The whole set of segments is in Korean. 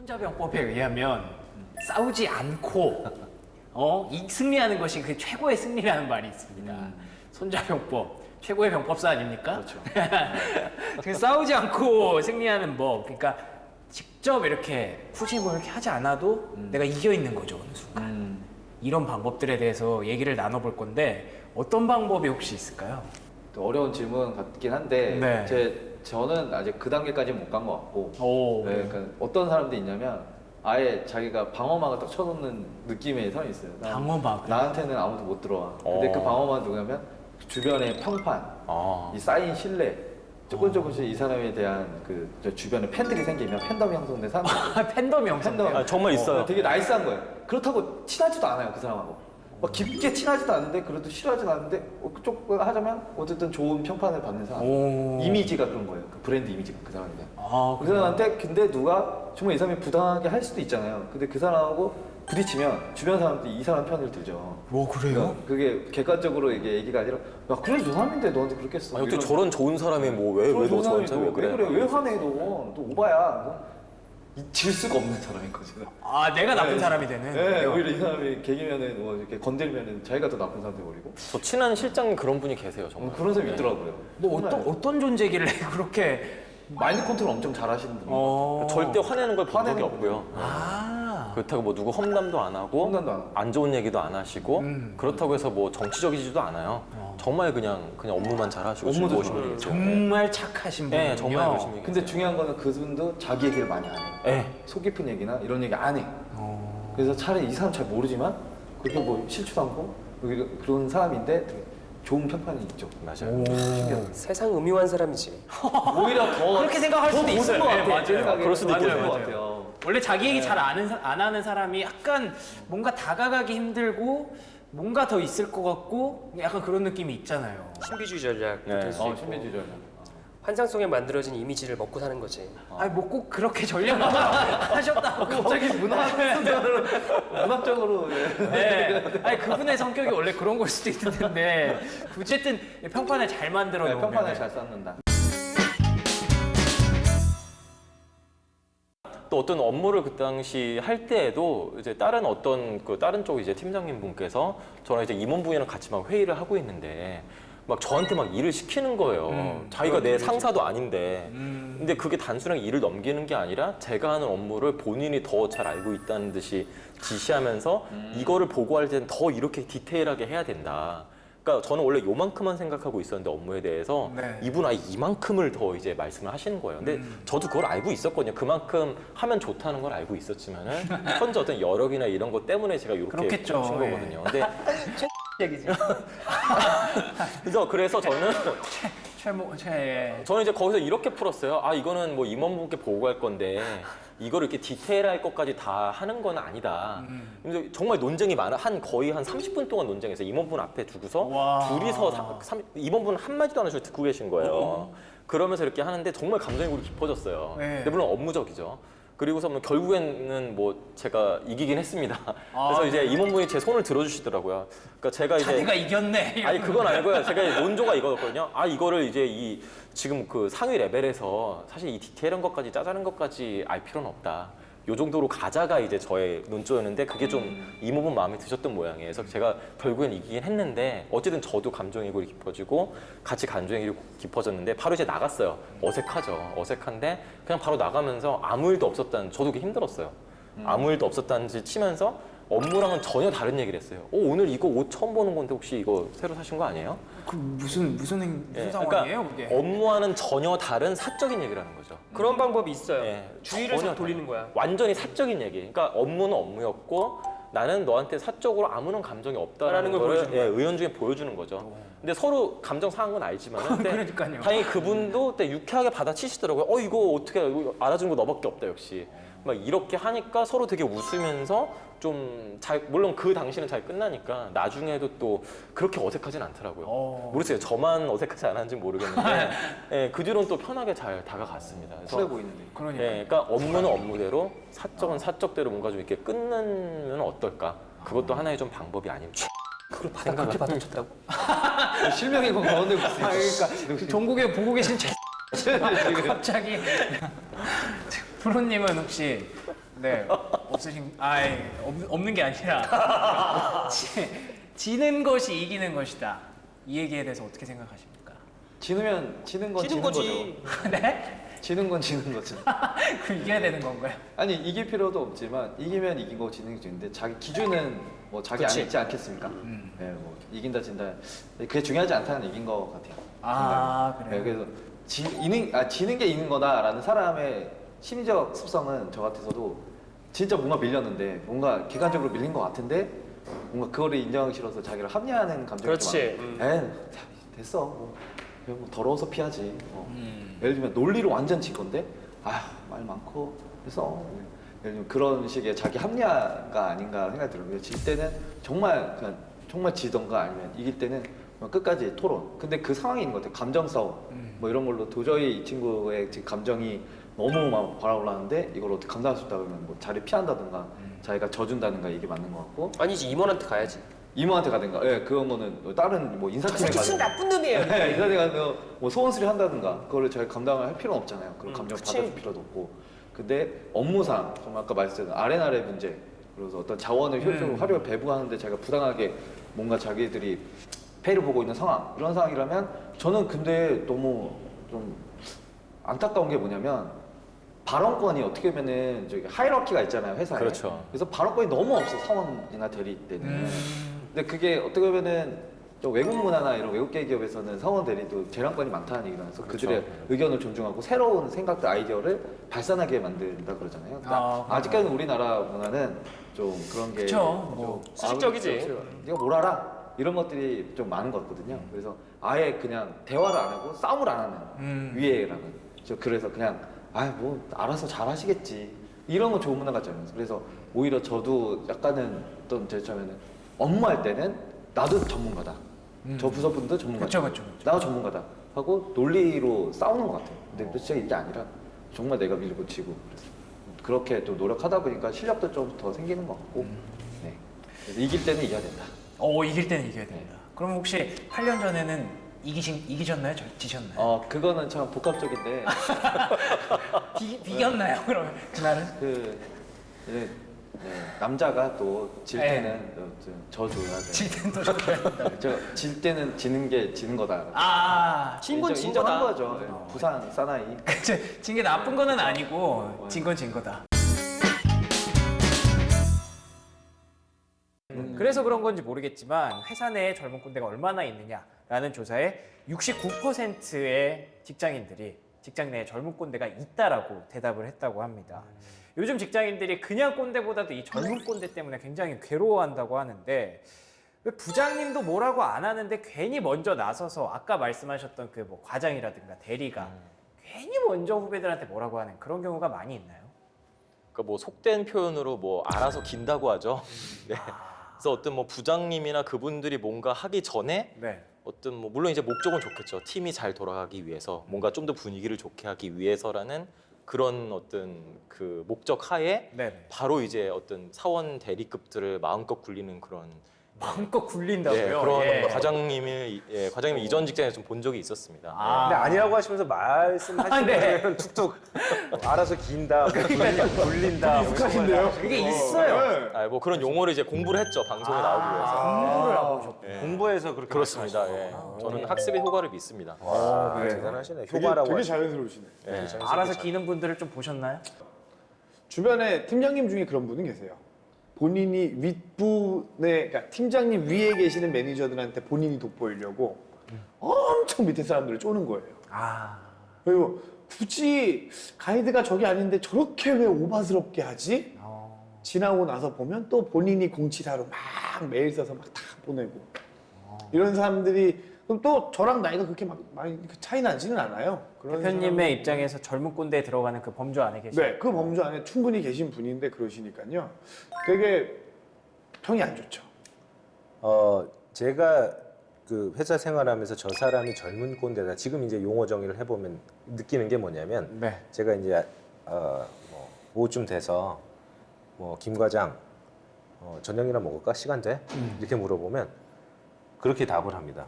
손자병법에 의하면 싸우지 않고 승리하는 것이 그 최고의 승리라는 말이 있습니다. 손자병법 최고의 병법사 아닙니까? 그렇죠. 그 싸우지 않고 승리하는 법. 그러니까 직접 이렇게 굳이 뭐 이렇게 하지 않아도 내가 이겨 있는 거죠 어느 순간. 이런 방법들에 대해서 얘기를 나눠볼 건데 어떤 방법이 혹시 있을까요? 또 어려운 질문 같긴 한데 네. 저는 아직 그 단계까지는 못 간 것 같고 오. 네, 그러니까 어떤 사람들이 있냐면 아예 자기가 방어막을 딱 쳐놓는 느낌의 사람이 있어요. 방어막. 나한테는 아무도 못 들어와. 근데 그 방어막은 누구냐면 주변의 평판, 이 쌓인 신뢰, 조금씩 이 사람에 대한 저 주변에 팬들이 생기면 팬덤이 형성된 사람들. 팬덤이 형성. 팬덤. 정말 있어요. 되게 나이스한 거예요. 그렇다고 친하지도 않아요, 그 사람하고. 막 깊게 친하지도 않은데 그래도 싫어하지도 않는데 그쪽 하자면 어쨌든 좋은 평판을 받는 사람. 이미지가 그런 거예요. 그 브랜드 이미지가 그 사람에 대한. 그 사람한테 근데 누가 정말 이 사람이 부당하게 할 수도 있잖아요. 근데 그 사람하고 부딪히면 주변 사람들이 이 사람 편을 들죠. 뭐 그래요? 그게 객관적으로 이게 얘기가 아니라 야 그래 저 사람인데 너한테 그렇게 했어. 아니, 어떻게 저런 좋은 사람이 뭐 왜 너 저런 사람이 왜 그래? 왜 화내 너? 너 오바야. 질 수가 없는 사람인 거죠. 아 내가 나쁜 네. 사람이 되는. 네, 오히려 이 사람이 개기면은 뭐 이렇게 건들면은 자기가 더 나쁜 사람 돼버리고. 저 친한 실장님 그런 분이 계세요 정말. 그런 사람이 있더라고요. 뭐 어떤 존재길래 그렇게 마인드 컨트롤 엄청 잘하시는 분이. 절대 화내는 걸 본 적이 화내는 없고요. 아. 그렇다고 뭐 누구 험담도 안 하고 험담도 안 하고. 안 좋은 얘기도 안 하시고 그렇다고 해서 뭐 정치적이지도 않아요. 정말 그냥 업무만 잘하시고 업무도 즐거우신 잘해요. 분이세요. 정말 착하신 분이요. 네, 정말 열심히. 근데 중요한 거는 그분도 자기 얘기를 많이 안 해요. 네. 속 깊은 얘기나 이런 얘기 안 해. 그래서 차라리 이 사람 잘 모르지만 그렇게 뭐 싫지도 않고 그런 사람인데 되게 좋은 평판이 있죠. 맞아요. 세상 음흉한 사람이지. 오히려 더 그렇게 생각할 수도 보는 있어요. 것 네, 같아요. 맞아요. 제 생각에. 그럴 수도 보는 있겠네요. 것 같아요. 원래 자기 얘기 잘 안 하는 사람이 약간 뭔가 다가가기 힘들고 뭔가 더 있을 것 같고 약간 그런 느낌이 있잖아요. 신비주의 전략도 네. 될 수 있고 신비주의죠. 환상 속에 만들어진 이미지를 먹고 사는 거지. 아니 뭐 꼭 그렇게 전략을 하셨다고. 갑자기 문학적으로 네. 아니 그분의 성격이 원래 그런 걸 수도 있는데 어쨌든 평판을 잘 만들어 놓으면 평판을 잘 쌓는다. 또 어떤 업무를 그 당시 할 때에도 이제 다른 쪽 이제 팀장님 분께서 저랑 이제 임원분이랑 같이 막 회의를 하고 있는데 막 저한테 막 일을 시키는 거예요. 자기가 내 상사도 아닌데. 근데 그게 단순하게 일을 넘기는 게 아니라 제가 하는 업무를 본인이 더 잘 알고 있다는 듯이 지시하면서 이거를 보고할 때는 더 이렇게 디테일하게 해야 된다. 그러니까 저는 원래 요만큼만 생각하고 있었는데 업무에 대해서 네. 이분 아예 이만큼을 더 이제 말씀을 하시는 거예요. 근데 저도 그걸 알고 있었거든요. 그만큼 하면 좋다는 걸 알고 있었지만은 현재 어떤 여력이나 이런 것 때문에 제가 이렇게 그렇겠죠. 하신 거거든요. 근데 얘기지. 그래서 저는 최 이제 거기서 이렇게 풀었어요. 아 이거는 뭐 임원분께 보고할 건데 이거를 이렇게 디테일할 것까지 다 하는 건 아니다. 근데 정말 논쟁이 거의 한 30분 동안 논쟁했어요. 임원분 앞에 두고서 와. 둘이서 임원분 한마디도 안 하시고 듣고 계신 거예요. 그러면서 이렇게 하는데 정말 감정이 깊어졌어요. 네. 근데 물론 업무적이죠. 그리고서 뭐 결국에는 뭐 제가 이기긴 했습니다. 그래서 이제 임원분이 제 손을 들어주시더라고요. 그러니까 제가 이제 자기가 이겼네. 아니 그건 아니고요. 제가 논조가 이거였거든요. 아 이거를 이제 지금 그 상위 레벨에서 사실 이 디테일한 것까지 짜자는 것까지 알 필요는 없다. 요 정도로 가자가 이제 저의 논조였는데 그게 좀 이모분 마음에 드셨던 모양이에요. 그래서 제가 결국엔 이기긴 했는데 어쨌든 저도 감정이입이 깊어지고 같이 감정이입이 깊어졌는데 바로 이제 나갔어요. 어색하죠. 어색한데 그냥 바로 나가면서 아무 일도 없었다는 저도 그게 힘들었어요. 아무 일도 없었다는 지 치면서 업무랑은 전혀 다른 얘기를 했어요. 오늘 이거 옷 처음 보는 건데 혹시 이거 새로 사신 거 아니에요? 그 무슨 예, 상황이에요, 그러니까 그게? 업무와는 전혀 다른 사적인 얘기를 하는 거죠. 그런 방법이 있어요. 예, 주의를 전혀 싹 돌리는 거야. 완전히 사적인 얘기. 그러니까 업무는 업무였고 나는 너한테 사적으로 아무런 감정이 없다라는 라는 걸 걸 보여주는 거야. 의연중에 보여주는 거죠. 근데 서로 감정 상한 건 알지만 근데 그러니까요. 다행히 그분도 그때 유쾌하게 받아치시더라고요. 이거 어떻게 이거 알아준 거 너밖에 없다 역시. 막 이렇게 하니까 서로 되게 웃으면서 좀 물론 그 당시는 잘 끝나니까 나중에도 또 그렇게 어색하진 않더라고요. 모르겠어요. 저만 어색하지 않았는지 모르겠는데 예, 그 뒤로는 또 편하게 잘 다가갔습니다. 그래서 쿨해 보이는데. 그러니까. 예, 그러니까 업무는 업무대로 사적은 사적대로 뭔가 좀 이렇게 끊는 어떨까? 그것도 하나의 좀 방법이 아닐까. 그걸 그렇게 받아쳤다고? 실명이 뭐 가운데 붙어 아, 그러니까 전국에 보고 계신 갑자기 프로님은 혹시 네, 없는 게 아니라 지는 것이 이기는 것이다. 이 얘기에 대해서 어떻게 생각하십니까? 지는 건 지는 지는 거지. 거죠. 네? 지는 건 지는 거죠. 그럼 이겨야 되는 건가요? 아니 이길 필요도 없지만 이기면 이기고 지는 게 지는데 자기 기준은 뭐 자기 안에 그치. 있지 않겠습니까? 네, 뭐 이긴다 진다 그게 중요하지 않다는 얘기인 것 같아요. 아, 네, 그래요? 그래서 지는 게 이기는 거다라는 사람의 심리적 습성은 저 같아서도 진짜 뭔가 밀렸는데 뭔가 객관적으로 밀린 것 같은데 뭔가 그거를 인정하기 싫어서 자기를 합리화하는 감정이 그렇지. 좀 많아요. 됐어 뭐, 그냥 뭐 더러워서 피하지 뭐. 예를 들면 논리로 완전 질 건데 말 많고 그래서 예를 들면 그런 식의 자기 합리화가 아닌가 생각이 들어요. 질 때는 정말 지던가 아니면 이길 때는 끝까지 토론. 근데 그 상황이 있는 것 같아요. 감정 싸움 뭐 이런 걸로 도저히 이 친구의 지금 감정이 너무 막 발아올라는데 이걸 어떻게 감당할 수 있다 그러면 뭐 자리 피한다든가 자기가 져준다든가 이게 맞는 것 같고 아니지 임원한테 가야지. 이모한테 가든가 그런 거는 다른 뭐 인사팀에 저 새끼 순 나쁜 놈이에요. 네, 인사팀에 가서 뭐 소원수리 한다든가 그거를 저희 감당을 할 필요는 없잖아요. 그런 감정 그치. 받아줄 필요도 없고. 근데 업무상 정말 아까 말씀드린 아레나의 문제 그래서 어떤 자원을 효율적으로 활용을 배분하는데 자기가 부당하게 뭔가 자기들이 폐를 보고 있는 상황 이런 상황이라면 저는 근데 너무 좀 안타까운 게 뭐냐면 발언권이 어떻게 보면은 저기 하이라키가 있잖아요 회사에. 그렇죠. 그래서 발언권이 너무 없어 사원이나 대리 때는. 근데 그게 어떻게 보면은 좀 외국 문화나 이런 외국계 기업에서는 사원 대리도 재량권이 많다는 얘기라서 그들의 의견을 존중하고 새로운 생각들 아이디어를 발산하게 만든다 그러잖아요. 그러니까 아직까지는 우리나라 문화는 좀 그런 게 그쵸. 좀 수직적이지. 네가 뭘 알아? 이런 것들이 좀 많은 것 같거든요. 그래서 아예 그냥 대화를 안 하고 싸움을 안 하는 위에라고. 그래서 그냥 뭐 알아서 잘 하시겠지. 이런 건 좋은 문화 같지 않아요. 그래서 오히려 저도 약간은 어떤 제처면은 업무할 때는 나도 전문가다. 저 부서분도 전문가다. 그쵸. 나도 전문가다. 하고 논리로 싸우는 것 같아요. 근데 실제 이게 아니라 정말 내가 밀고 치고 그래서 그렇게 또 노력하다 보니까 실력도 좀 더 생기는 것 같고. 네. 그래서 이길 때는 이겨야 된다. 이길 때는 이겨야 된다. 그럼 혹시 8년 전에는 이기셨나요? 지셨나요? 그거는 참 복합적인데 비겼나요? 그러면 그날은? 이제 남자가 또 질 네. 때는 져줘야 돼. 질 때는 또 져줘야 된다. 질 때는 지는 게 지는 거다. 진 건 진 인정한 거다. 거죠. 네. 부산 사나이. 진 게 나쁜 거는 아니고 진 건 진 거다. 그래서 그런 건지 모르겠지만 회사 내에 젊은 꼰대가 얼마나 있느냐라는 조사에 69%의 직장인들이 직장 내에 젊은 꼰대가 있다라고 대답을 했다고 합니다. 요즘 직장인들이 그냥 꼰대보다도 이 젊은 꼰대 때문에 굉장히 괴로워한다고 하는데 왜 부장님도 뭐라고 안 하는데 괜히 먼저 나서서 아까 말씀하셨던 그 뭐 과장이라든가 대리가 괜히 먼저 후배들한테 뭐라고 하는 그런 경우가 많이 있나요? 그러니까 뭐 속된 표현으로 뭐 알아서 긴다고 하죠. 네. 그래서 어떤 뭐 부장님이나 그분들이 뭔가 하기 전에 네. 어떤 뭐 물론 이제 목적은 좋겠죠. 팀이 잘 돌아가기 위해서 뭔가 좀 더 분위기를 좋게 하기 위해서라는 그런 어떤 그 목적 하에 네네. 바로 이제 어떤 사원 대리급들을 마음껏 굴리는 그런 마음껏 굴린다고요? 네, 그런 예. 과장님이 이전 직장에서 좀 본 적이 있었습니다. 아. 근데 아니라고 하시면서 말씀하시면 네. 툭툭 알아서 긴다, 굴린다. 익숙하신데요? 그게 있어요. 네. 뭐 그런 용어를 이제 공부를 했죠. 방송에 나오기 위해서. 공부를 하고 오셨고. 예. 공부해서 그렇게 그렇습니다. 예. 저는 학습의 효과를 믿습니다. 와, 네. 대단하시네. 되게, 효과라고 되게 하시네. 자연스러우시네. 예. 알아서 기는 분들을 좀 보셨나요? 주변에 팀장님 중에 그런 분은 계세요. 본인이 윗분의, 그러니까 팀장님 위에 계시는 매니저들한테 본인이 돋보이려고 엄청 밑에 사람들을 쪼는 거예요. 그리고 굳이 가이드가 저게 아닌데 저렇게 왜 오바스럽게 하지? 지나고 나서 보면 또 본인이 공치사로 막 메일 써서 막 다 보내고 이런 사람들이 그럼 또 저랑 나이가 그렇게 막 많이 차이 나지는 않아요. 그런 대표님의 입장에서 젊은 꼰대에 들어가는 그 범주 안에 계시죠? 네, 그 범주 안에 충분히 계신 분인데 그러시니까요. 되게 평이 안 좋죠. 제가 그 회사 생활하면서 저 사람이 젊은 꼰대다. 지금 이제 용어 정의를 해보면 느끼는 게 뭐냐면 네. 제가 이제 뭐 오후쯤 돼서 뭐 김 과장 저녁이나 먹을까? 시간 돼? 이렇게 물어보면 그렇게 답을 합니다.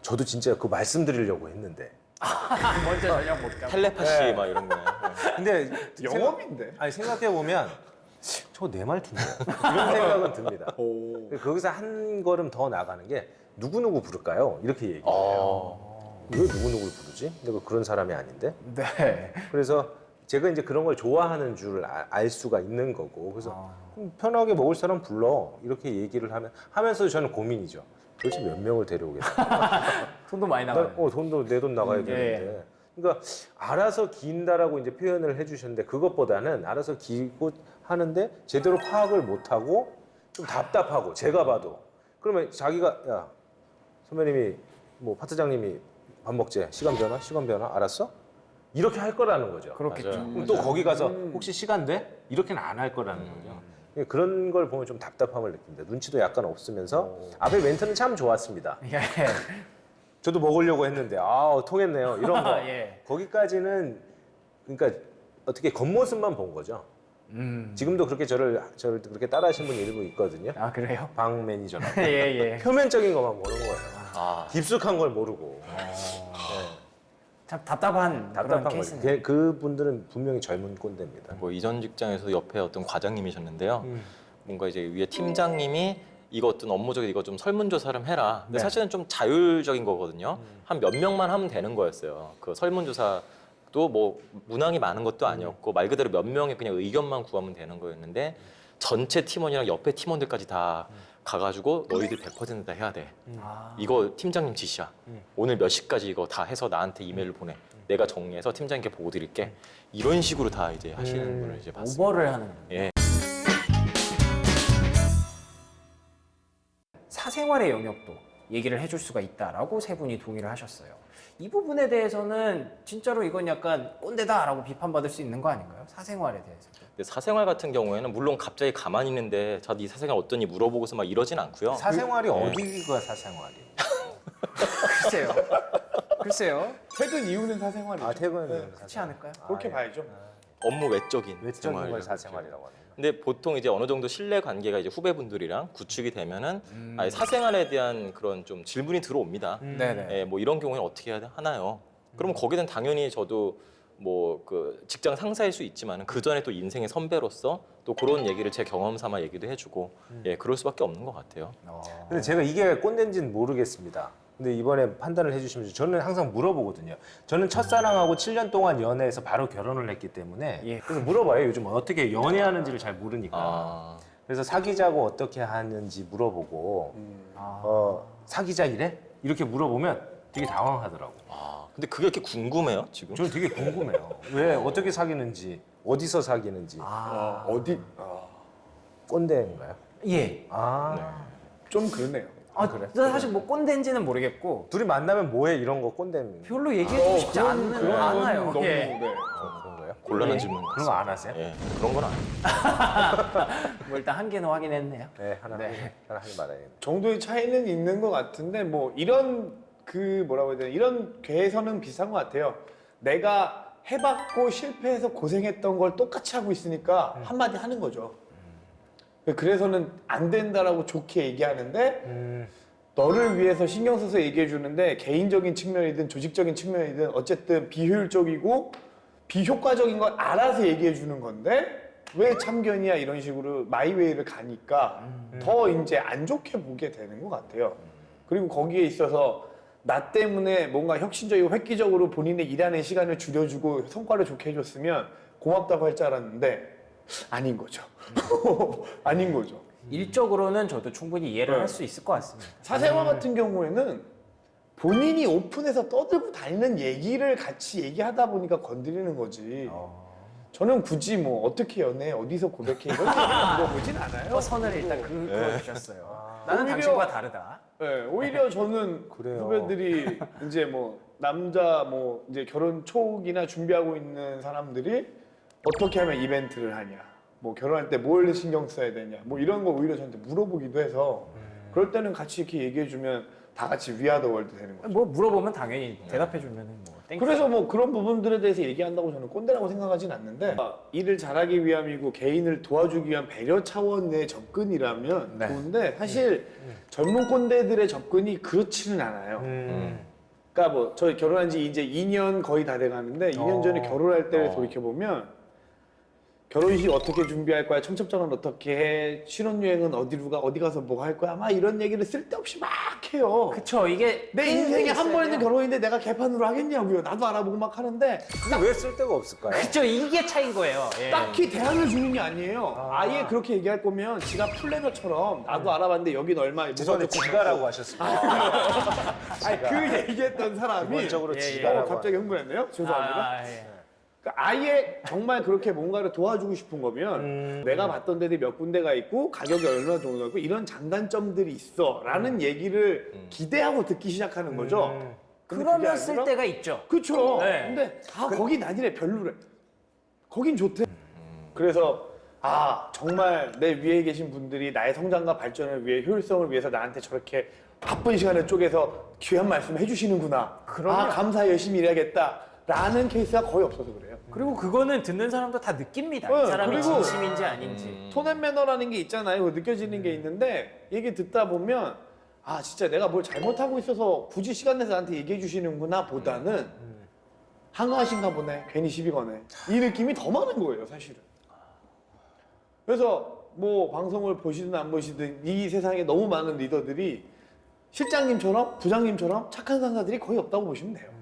저도 진짜 그 말씀드리려고 했는데. 먼저 전력 못 가. 텔레파시 네. 막 이런 거. 근데 영업인데. 생각해 보면 저거 내 말투인데 이런 생각은 듭니다. 오. 거기서 한 걸음 더 나가는 게 누구누구 부를까요? 이렇게 얘기해요. 왜 누구누구를 부르지? 내가 그런 사람이 아닌데. 네. 그래서 제가 이제 그런 걸 좋아하는 줄 알 수가 있는 거고 그래서 그럼 편하게 먹을 사람 불러 이렇게 얘기를 하면서 저는 고민이죠. 도대체 몇 명을 데려오겠다. 돈도 많이 나가요. 돈도 내 돈 나가야 되는데. 그러니까 알아서 기인다라고 이제 표현을 해주셨는데 그것보다는 알아서 기고 하는데 제대로 파악을 못하고 좀 답답하고 제가 봐도 그러면 자기가 야 선배님이 뭐 파트장님이 밥 먹재 시간 변화 알았어? 이렇게 할 거라는 거죠. 그렇겠죠. 그럼 또 거기 가서 혹시 시간 돼? 이렇게는 안 할 거라는 거죠. 그런 걸 보면 좀 답답함을 느낍니다. 눈치도 약간 없으면서 앞에 멘트는 참 좋았습니다. 예. 저도 먹으려고 했는데 통했네요. 이런 거. 예. 거기까지는 그러니까 어떻게 겉모습만 본 거죠. 지금도 그렇게 저를 그렇게 따라하시는 분이 일부 있거든요. 아 그래요? 방 매니저라고. 예. 표면적인 것만 보는 거예요. 아, 깊숙한 걸 모르고. 참 답답한 그런 답답한 케이스네요. 거죠. 그분들은 분명히 젊은 꼰대입니다. 뭐 이전 직장에서 옆에 어떤 과장님이셨는데요. 뭔가 이제 위에 팀장님이 이거 어떤 업무적인 이거 좀 설문조사를 해라. 근데 네. 사실은 좀 자율적인 거거든요. 한 몇 명만 하면 되는 거였어요. 그 설문조사도 뭐 문항이 많은 것도 아니었고 말 그대로 몇 명의 그냥 의견만 구하면 되는 거였는데 전체 팀원이랑 옆에 팀원들까지 다 가가지고 너희들 100%다 해야 돼. 아. 이거 팀장님 지시야. 오늘 몇 시까지 이거 다 해서 나한테 이메일을 보내. 내가 정리해서 팀장님께 보고 드릴게. 이런 식으로 다 이제 하시는 분을 이제 봤습니다. 오버를 하는 예. 사생활의 영역도 얘기를 해줄 수가 있다라고 세 분이 동의를 하셨어요. 이 부분에 대해서는 진짜로 이건 약간 꼰대다라고 비판받을 수 있는 거 아닌가요? 사생활에 대해서. 근데 사생활 같은 경우에는 물론 갑자기 가만히 있는데 자, 네 사생활 어떠니 물어보고서 막 이러진 않고요. 사생활이 어디가 사생활이? 글쎄요. 퇴근 이후는 사생활이죠. 퇴근은 그렇지 않을까요? 그렇게 봐야죠. 업무 외적인 외적인 생활이라고 걸 사생활이라고 하는 근데 보통 이제 어느 정도 신뢰 관계가 이제 후배분들이랑 구축이 되면은 아예 사생활에 대한 그런 좀 질문이 들어옵니다. 네네. 예, 뭐 이런 경우에는 어떻게 해야 하나요? 그러면 거기는 당연히 저도 뭐 그 직장 상사일 수 있지만 그 전에 또 인생의 선배로서 또 그런 얘기를 제 경험 삼아 얘기도 해주고 예 그럴 수밖에 없는 것 같아요. 근데 제가 이게 꼰대인지는 모르겠습니다. 근데 이번에 판단을 해주시면 저는 항상 물어보거든요. 저는 첫사랑하고 7년 동안 연애해서 바로 결혼을 했기 때문에 예. 그래서 물어봐요. 요즘 어떻게 연애하는지를 잘 모르니까. 아, 그래서 사귀자고 어떻게 하는지 물어보고 사귀자 이래? 이렇게 물어보면 되게 당황하더라고. 근데 그게 이렇게 궁금해요 지금? 저는 되게 궁금해요. 왜 어떻게 사귀는지 어디서 사귀는지 어디? 꼰대인가요? 예. 좀 그러네요. 그래? 사실 뭐 꼰대인지는 모르겠고 둘이 만나면 뭐해 이런 거 꼰대 별로 얘기해주고 싶지 않아요. 너무 예. 네. 그런 거예요? 곤란한 질문. 그런 거 안 하세요? 예, 그런 건 아니에요. 뭐 일단 한 개는 확인했네요. 네, 하나 하지 말아야 돼. 정도의 차이는 있는 것 같은데 뭐 이런 그 뭐라고 해야 되나 이런 궤에서는 비슷한 것 같아요. 내가 해봤고 실패해서 고생했던 걸 똑같이 하고 있으니까 한마디 하는 거죠. 그래서는 안 된다라고 좋게 얘기하는데 너를 위해서 신경 써서 얘기해 주는데 개인적인 측면이든 조직적인 측면이든 어쨌든 비효율적이고 비효과적인 걸 알아서 얘기해 주는 건데 왜 참견이야 이런 식으로 마이웨이를 가니까 더 이제 안 좋게 보게 되는 것 같아요. 그리고 거기에 있어서 나 때문에 뭔가 혁신적이고 획기적으로 본인의 일하는 시간을 줄여주고 성과를 좋게 해줬으면 고맙다고 할 줄 알았는데 아닌 거죠. 아닌 거죠. 일적으로는 저도 충분히 이해를 네. 할 수 있을 것 같습니다. 사생활 같은 경우에는 본인이 오픈해서 떠들고 다니는 얘기를 같이 얘기하다 보니까 건드리는 거지. 저는 굳이 뭐 어떻게 연애, 어디서 고백해 이런 얘기 물어보진 않아요. 선을 일단 그어주셨어요. 나는 오히려- 당신과 다르다. 네, 오히려 저는 그래요. 후배들이 이제 뭐 남자 뭐 이제 결혼 초기나 준비하고 있는 사람들이 어떻게 하면 이벤트를 하냐, 뭐 결혼할 때 뭘 신경 써야 되냐, 뭐 이런 거 오히려 저한테 물어보기도 해서 그럴 때는 같이 이렇게 얘기해주면 다 같이 위아더 월드 되는 거죠. 뭐 물어보면 당연히 대답해주면은 뭐 땡큐. 그래서 뭐 그런 부분들에 대해서 얘기한다고 저는 꼰대라고 생각하진 않는데 일을 잘하기 위함이고 개인을 도와주기 위한 배려 차원의 접근이라면 네. 좋은데 사실 젊은 꼰대들의 접근이 그렇지는 않아요. 그러니까 뭐 저희 결혼한 지 이제 2년 거의 다 돼가는데 2년 전에 결혼할 때를 돌이켜 보면 결혼식 어떻게 준비할 거야? 청첩장은 어떻게 해? 신혼여행은 어디로 가? 어디 가서 뭐 할 거야? 막 이런 얘기를 쓸데없이 막 해요. 그쵸, 이게 내 인생에 한 번 있는 결혼인데 내가 개판으로 하겠냐고요. 나도 알아보고 막 하는데 그게 왜 쓸데가 없을까요? 그쵸, 이게 차이인 거예요. 예. 딱히 대안을 주는 게 아니에요. 아예 그렇게 얘기할 거면 지가 플래너처럼 나도 알아봤는데 여긴 얼마 죄송한데 지가라고 하셨습니다. 아니 그 얘기했던 사람이 기본적으로 예, 지가라고. 갑자기 흥분했네요. 죄송합니다. 아, 예. 그러니까 아예 정말 그렇게 뭔가를 도와주고 싶은 거면 내가 봤던 데들이 몇 군데가 있고 가격이 얼마 정도가 있고 이런 장단점들이 있어라는 얘기를 기대하고 듣기 시작하는 거죠. 근데 그게 그러면 아니라 쓸 때가 있죠. 그쵸. 네. 근데 거긴 아니래 별로래. 거긴 좋대. 그래서 정말 내 위에 계신 분들이 나의 성장과 발전을 위해 효율성을 위해서 나한테 저렇게 바쁜 시간을 쪼개서 귀한 말씀 해주시는구나. 감사히 열심히 일해야겠다라는 케이스가 거의 없어서 그래요. 그리고 그거는 듣는 사람도 다 느낍니다. 네, 이 사람이 그리고- 진심인지 아닌지. 톤앤매너라는 게 있잖아요. 느껴지는 게 있는데 얘기 듣다 보면 진짜 내가 뭘 잘못하고 있어서 굳이 시간 내서 나한테 얘기해 주시는구나 보다는 한가하신가 보네. 괜히 시비 거네. 이 느낌이 더 많은 거예요, 사실은. 그래서 뭐 방송을 보시든 안 보시든 이 세상에 너무 많은 리더들이 실장님처럼 부장님처럼 착한 상사들이 거의 없다고 보시면 돼요.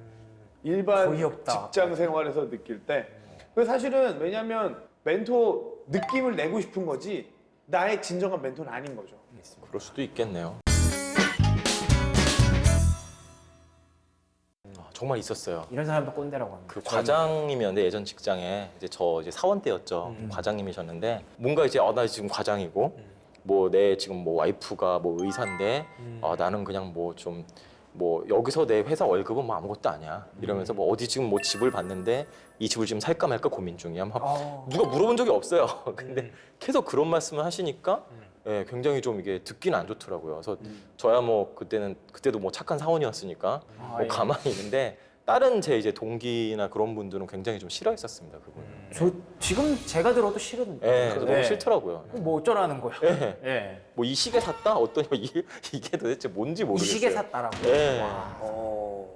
일반 거의 없다. 직장 생활에서 느낄 때. 그래서 사실은 왜냐면 멘토 느낌을 내고 싶은 거지 나의 진정한 멘토는 아닌 거죠. 그럴 수도 있겠네요. 정말 있었어요. 이런 사람도 꼰대라고 합니다. 그 과장님이었는데 예전 직장에 저 이제 사원 때였죠. 과장님이셨는데 뭔가 이제 나 지금 과장이고 뭐 내 지금 뭐 와이프가 뭐 의사인데 나는 그냥 뭐 여기서 내 회사 월급은 뭐 아무것도 아니야 이러면서 뭐 어디 지금 뭐 집을 봤는데 이 집을 지금 살까 말까 고민 중이야. 막 누가 물어본 적이 없어요. 근데 계속 그런 말씀을 하시니까 예, 굉장히 좀 이게 듣기는 안 좋더라고요. 그래서 저야 뭐 그때도 뭐 착한 사원이었으니까 뭐 예. 가만히 있는데 다른 제 이제 동기나 그런 분들은 굉장히 좀 싫어했었습니다. 그분. 저 지금 제가 들어도 싫은데. 예, 그래서 너무 싫더라고요. 뭐 어쩌라는 거예요? 예. 예. 뭐 이 시계 샀다? 어떠냐 이게 도대체 뭔지 이 모르겠어요. 시계 샀다라고. 예.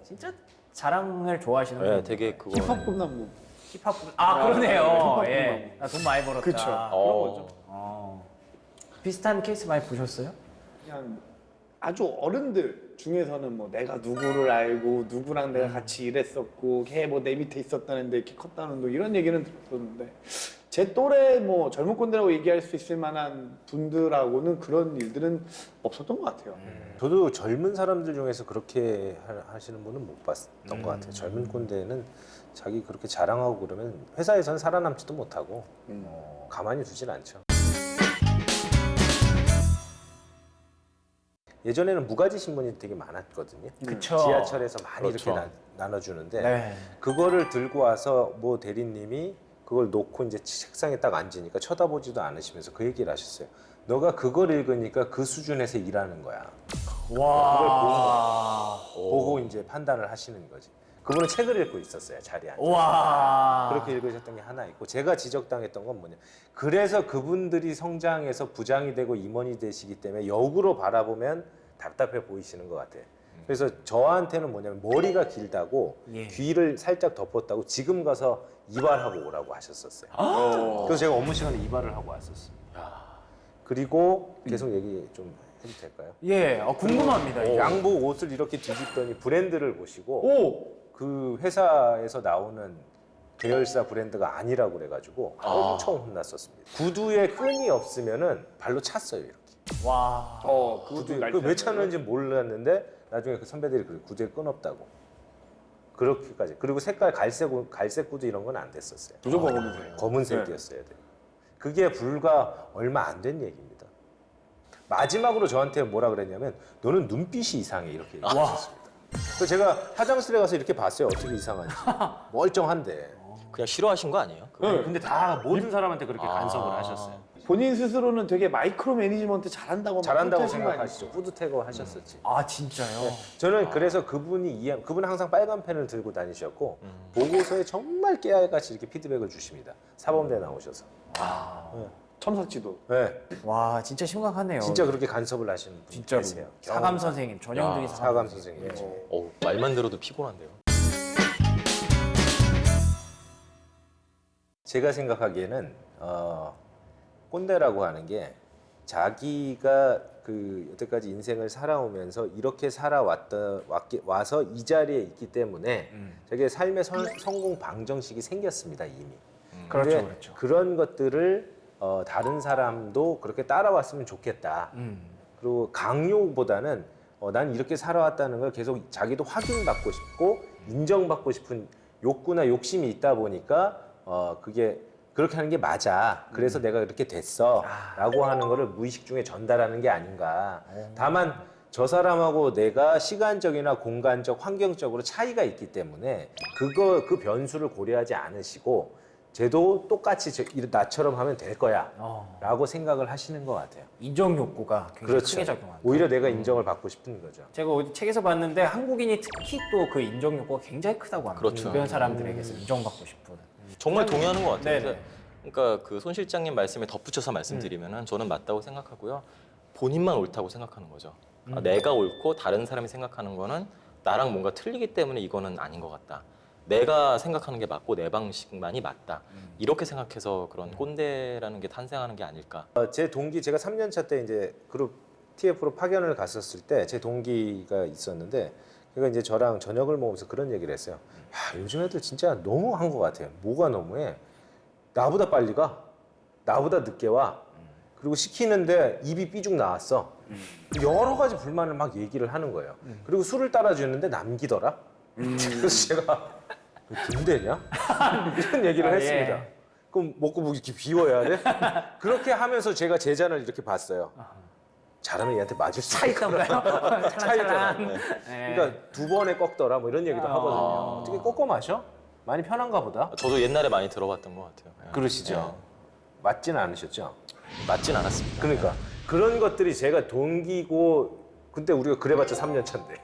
진짜 자랑을 좋아하시는 예, 분. 되게 그거. 힙합 꿈나무. 힙합. 그러네요. 힙합 예. 나 돈 많이 벌었다. 그쵸. 그런 거죠. 비슷한 케이스 많이 보셨어요? 그냥 아주 어른들 중에서는 뭐 내가 누구를 알고 누구랑 내가 같이 일했었고 걔 뭐 내 밑에 있었다는데 이렇게 컸다는 거 이런 얘기는 들었었는데 제 또래 뭐 젊은 꼰대라고 얘기할 수 있을 만한 분들하고는 그런 일들은 없었던 것 같아요. 저도 젊은 사람들 중에서 그렇게 하시는 분은 못 봤던 것 같아요. 젊은 꼰대는 자기 그렇게 자랑하고 그러면 회사에서는 살아남지도 못하고 가만히 두진 않죠. 예전에는 무가지 신문이 되게 많았거든요. 그쵸. 지하철에서 많이 그렇죠. 이렇게 나눠주는데 네. 그거를 들고 와서 뭐 대리님이 그걸 놓고 이제 책상에 딱 앉으니까 쳐다보지도 않으시면서 그 얘기를 하셨어요. 너가 그걸 읽으니까 그 수준에서 일하는 거야. 와. 보고 이제 판단을 하시는 거지. 그분은 책을 읽고 있었어요, 자리에 앉아. 와. 그렇게 읽으셨던 게 하나 있고, 제가 지적당했던 건 뭐냐. 그래서 그분들이 성장해서 부장이 되고 임원이 되시기 때문에 역으로 바라보면 답답해 보이시는 것 같아요. 그래서 저한테는 뭐냐면 머리가 길다고 예. 귀를 살짝 덮었다고 지금 가서 이발하고 오라고 하셨었어요. 그래서 제가 업무 시간에 이발을 하고 왔었어요. 그리고 계속 얘기 좀 해도 될까요? 예. 궁금합니다. 이거. 양복 옷을 이렇게 뒤집더니 브랜드를 보시고 그 회사에서 나오는 계열사 브랜드가 아니라고 그래가지고 엄청 혼났었습니다. 구두에 끈이 없으면은 발로 찼어요, 이렇게. 와. 구두에 그왜 찼는지 몰랐는데 나중에 그 선배들이 그래, 구두에 끈 없다고. 그렇게까지. 그리고 색깔 갈색 구두 이런 건 안 됐었어요. 무조건 검은색. 검은색이었어야 돼요. 그게 불과 얼마 안 된 얘기입니다. 마지막으로 저한테 뭐라 그랬냐면 너는 눈빛이 이상해 이렇게 얘기하셨습니다. 그래서 제가 화장실에 가서 이렇게 봤어요. 어떻게 이상한지. 멀쩡한데. 그냥 싫어하신 거 아니에요? 근데 다 모든 사람한테 그렇게 간섭을 하셨어요. 본인 스스로는 되게 마이크로 매니지먼트 잘한다고 막 잘한다고 뿌듯하신 거 아니에요? 생각하시죠. 뿌듯해고 하셨었지. 진짜요? 저는 그래서 그분은 항상 빨간 펜을 들고 다니셨고 보고서에 정말 깨알같이 이렇게 피드백을 주십니다. 사범대 나오셔서. 첨삭지도. 네, 와, 진짜 심각하네요. 진짜 그렇게 간섭을 하시는 분이 진짜로. 계세요. 사감 선생님, 전형적인 사감 선생님. 말만 들어도 피곤한데요. 제가 생각하기에는 꼰대라고 하는 게 자기가 그 여태까지 인생을 살아오면서 이렇게 와서 이 자리에 있기 때문에 자기의 삶의 성공 방정식이 생겼습니다 이미. 그렇죠, 근데 그렇죠. 그런 것들을 다른 사람도 그렇게 따라왔으면 좋겠다. 그리고 강요보다는 난 이렇게 살아왔다는 걸 계속 자기도 확인받고 싶고 인정받고 싶은 욕구나 욕심이 있다 보니까 그게 그렇게 하는 게 맞아. 그래서 내가 이렇게 됐어. 라고 하는 거를 무의식 중에 전달하는 게 아닌가. 다만 저 사람하고 내가 시간적이나 공간적, 환경적으로 차이가 있기 때문에 그 변수를 고려하지 않으시고 쟤도 똑같이 나처럼 하면 될 거야. 라고 생각을 하시는 것 같아요. 인정 욕구가 굉장히 그렇죠. 크게 작용한다. 오히려 내가 인정을 받고 싶은 거죠. 제가 어디 책에서 봤는데 한국인이 특히 또 그 인정 욕구가 굉장히 크다고 합니다. 그렇죠. 주변 사람들에게서 인정받고 싶은. 정말 동의하는 것 같아요. 네네. 그러니까 그 손 실장님 말씀에 덧붙여서 말씀드리면은 저는 맞다고 생각하고요. 본인만 옳다고 생각하는 거죠. 내가 옳고 다른 사람이 생각하는 거는 나랑 뭔가 틀리기 때문에 이거는 아닌 것 같다. 내가 생각하는 게 맞고 내 방식만이 맞다. 이렇게 생각해서 그런 꼰대라는 게 탄생하는 게 아닐까. 제 동기 제가 3년 차 때 이제 그룹 TF로 파견을 갔었을 때 제 동기가 있었는데 그가 이제 저랑 저녁을 먹으면서 그런 얘기를 했어요. 야, 요즘 애들 진짜 너무한 것 같아요. 뭐가 너무해? 나보다 빨리 가, 나보다 늦게 와. 그리고 시키는데 입이 삐죽 나왔어. 여러 가지 불만을 막 얘기를 하는 거예요. 그리고 술을 따라주는데 남기더라. 그래서 제가 김대냐? 이런 얘기를 했습니다. 예. 그럼 먹고 뭐 이렇게 비워야 돼? 그렇게 하면서 제가 제 잔을 이렇게 봤어요. 잘하면 얘한테 맞을 수 차 있겠구나. 있던가요? 차 있잖아. 네. 그러니까 두 번에 꺾더라 뭐 이런 얘기도 하거든요. 어떻게 꺾어 마셔? 많이 편한가 보다. 저도 옛날에 많이 들어봤던 것 같아요. 그러시죠? 맞지는 않으셨죠? 맞진 않았습니다. 그러니까 그런 것들이 제가 동기고 근데 우리가 그래봤자 3년 차인데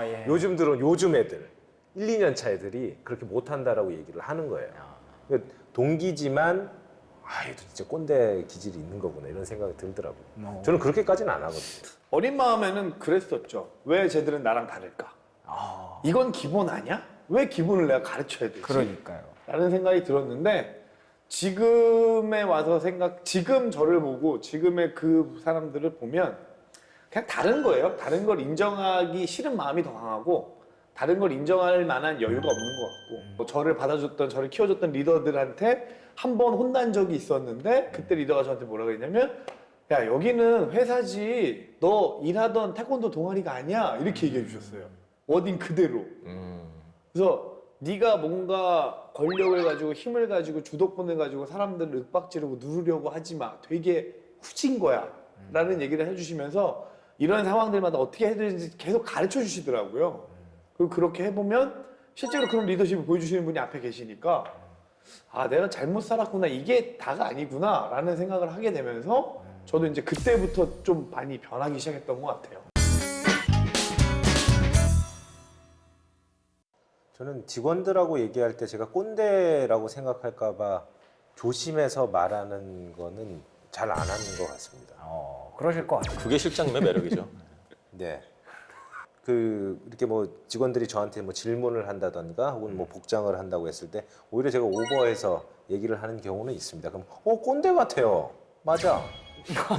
예. 요즘 애들 1, 2년 차 애들이 그렇게 못한다라고 얘기를 하는 거예요. 그러니까 동기지만 얘도 진짜 꼰대 기질이 있는 거구나 이런 생각이 들더라고요. 저는 그렇게까지는 안 하거든요. 어린 마음에는 그랬었죠. 왜 쟤들은 나랑 다를까? 이건 기본 아니야? 왜 기본을 내가 가르쳐야 되지? 그러니까요. 라는 생각이 들었는데 지금에 와서 지금 저를 보고 지금의 그 사람들을 보면 그냥 다른 거예요. 다른 걸 인정하기 싫은 마음이 더 강하고 다른 걸 인정할 만한 여유가 없는 것 같고 뭐 저를 받아줬던 저를 키워줬던 리더들한테 한 번 혼난 적이 있었는데 그때 리더가 저한테 뭐라고 했냐면 야 여기는 회사지 너 일하던 태권도 동아리가 아니야 이렇게 얘기해 주셨어요. 워딩 그대로. 그래서 네가 뭔가 권력을 가지고 힘을 가지고 주도권을 가지고 사람들을 윽박지르고 누르려고 하지 마. 되게 후진 거야. 라는 얘기를 해주시면서 이런 상황들마다 어떻게 해야 되는지 계속 가르쳐 주시더라고요. 그리고 그렇게 해보면 실제로 그런 리더십을 보여주시는 분이 앞에 계시니까 내가 잘못 살았구나. 이게 다가 아니구나. 라는 생각을 하게 되면서 저도 이제 그때부터 좀 많이 변하기 시작했던 것 같아요. 저는 직원들하고 얘기할 때 제가 꼰대라고 생각할까 봐 조심해서 말하는 거는 잘 안 하는 것 같습니다. 그러실 것 같아요. 그게 실장님의 매력이죠. 네. 이렇게 뭐 직원들이 저한테 뭐 질문을 한다던가 혹은 뭐 복장을 한다고 했을 때 오히려 제가 오버해서 얘기를 하는 경우는 있습니다. 그럼 꼰대 같아요. 맞아.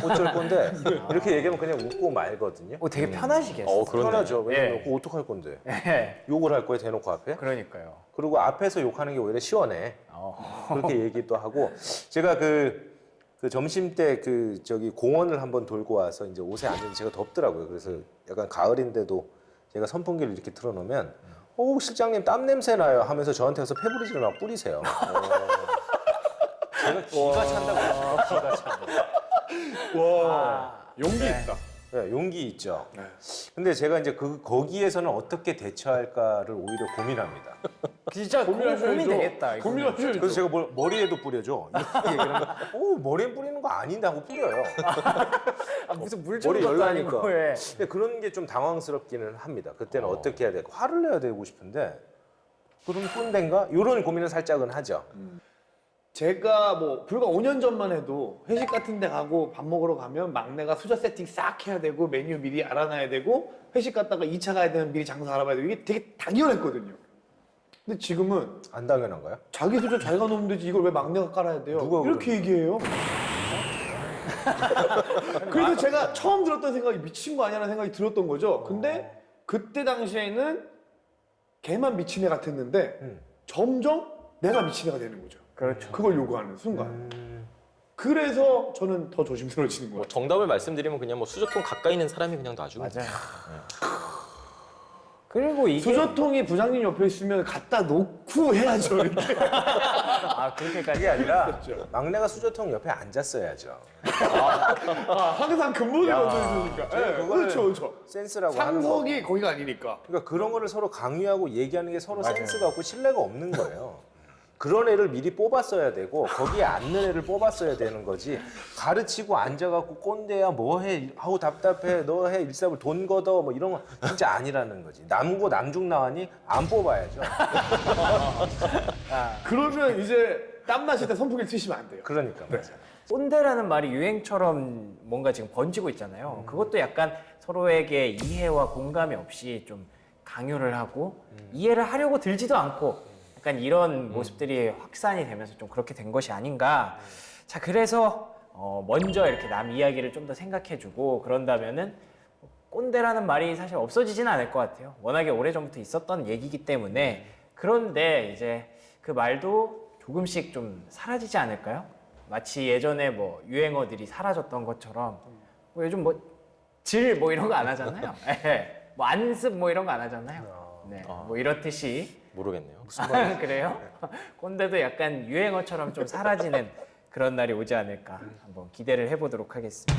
어쩔 건데 이렇게 얘기하면 그냥 웃고 말거든요. 되게 편하시겠어요. 그렇네. 편하죠. 왜냐면 예. 어떡할 건데? 예. 욕을 할 거예요, 대놓고 앞에? 그러니까요. 그리고 앞에서 욕하는 게 오히려 시원해. 그렇게 얘기도 하고 제가 그 점심 때 저기 공원을 한번 돌고 와서 이제 옷에 앉는데 제가 덥더라고요. 그래서 약간 가을인데도 제가 선풍기를 이렇게 틀어놓으면 실장님 땀 냄새 나요 하면서 저한테 와서 페브리즈를 막 뿌리세요. 제가 기가 찬다고요. 기가 찬다고. 용기 있다. 네, 용기 있죠. 네. 근데 제가 이제 거기에서는 어떻게 대처할까를 오히려 고민합니다. 진짜 고민 되겠다. 이거는. 고민하셔야죠. 그래서 제가 머리에도 뿌려줘. 이렇게 얘기를 하면 머리에 뿌리는 거 아닌데 하고 뿌려요. 무슨 물 머리 주는 것도 열나니까. 아니고. 예. 근데 그런 게 좀 당황스럽기는 합니다. 그때는 어떻게 해야 될까? 화를 내야 되고 싶은데 그럼 꼰대인가? 이런 고민을 살짝은 하죠. 제가 뭐 불과 5년 전만 해도 회식 같은 데 가고 밥 먹으러 가면 막내가 수저 세팅 싹 해야 되고 메뉴 미리 알아놔야 되고 회식 갔다가 2차 가야 되면 미리 장소 알아봐야 되고 이게 되게 당연했거든요. 근데 지금은 안 당연한가요? 자기 수저 자기가 놓으면 되지 이걸 왜 막내가 깔아야 돼요? 누가 이렇게 얘기해요. 그래서 제가 처음 들었던 생각이 미친 거 아니야라는 생각이 들었던 거죠. 근데 그때 당시에는 걔만 미친 애 같았는데 점점 내가 미친 애가 되는 거죠. 그렇죠. 그걸 요구하는 순간. 그래서 저는 더 조심스러워지는 뭐 거예요. 정답을 말씀드리면 그냥 뭐 수저통 가까이 있는 사람이 그냥 놔주고. 맞아요. 그리고 이게 수저통이 부장님 옆에 있으면 갖다 놓고 해야죠. 이렇게. 그렇게까지 아니라 막내가 수저통 옆에 앉았어야죠. 항상 근본을 건드려주니까. 네, 그렇죠, 그렇죠. 센스라고 하는 거. 상석이 거기가 아니니까. 그러니까 그런 거를 서로 강요하고 얘기하는 게 서로 센스가 없고 신뢰가 없는 거예요. 그런 애를 미리 뽑았어야 되고 거기에 앉는 애를 뽑았어야 되는 거지. 가르치고 앉아갖고 꼰대야 뭐해 아우 답답해 너 해 일사불 돈 걷어 뭐 이런 거 진짜 아니라는 거지. 남고 남중 나왔니 안 뽑아야죠. 그러면 이제 땀 나실 때 선풍기를 트시면 안 돼요. 그러니까 맞아. 꼰대라는 말이 유행처럼 뭔가 지금 번지고 있잖아요. 그것도 약간 서로에게 이해와 공감이 없이 좀 강요를 하고 이해를 하려고 들지도 않고 약간 이런 모습들이 확산이 되면서 좀 그렇게 된 것이 아닌가. 자, 그래서 먼저 이렇게 남 이야기를 좀 더 생각해주고 그런다면은 꼰대라는 말이 사실 없어지진 않을 것 같아요. 워낙에 오래전부터 있었던 얘기이기 때문에. 그런데 이제 그 말도 조금씩 좀 사라지지 않을까요? 마치 예전에 뭐 유행어들이 사라졌던 것처럼 뭐 요즘 뭐 질 뭐 이런 거 안 하잖아요. 뭐 안습 뭐 이런 거 안 하잖아요. 네, 뭐 이렇듯이 모르겠네요. 그래요? 꼰대도 약간 유행어처럼 좀 사라지는 그런 날이 오지 않을까 한번 기대를 해보도록 하겠습니다.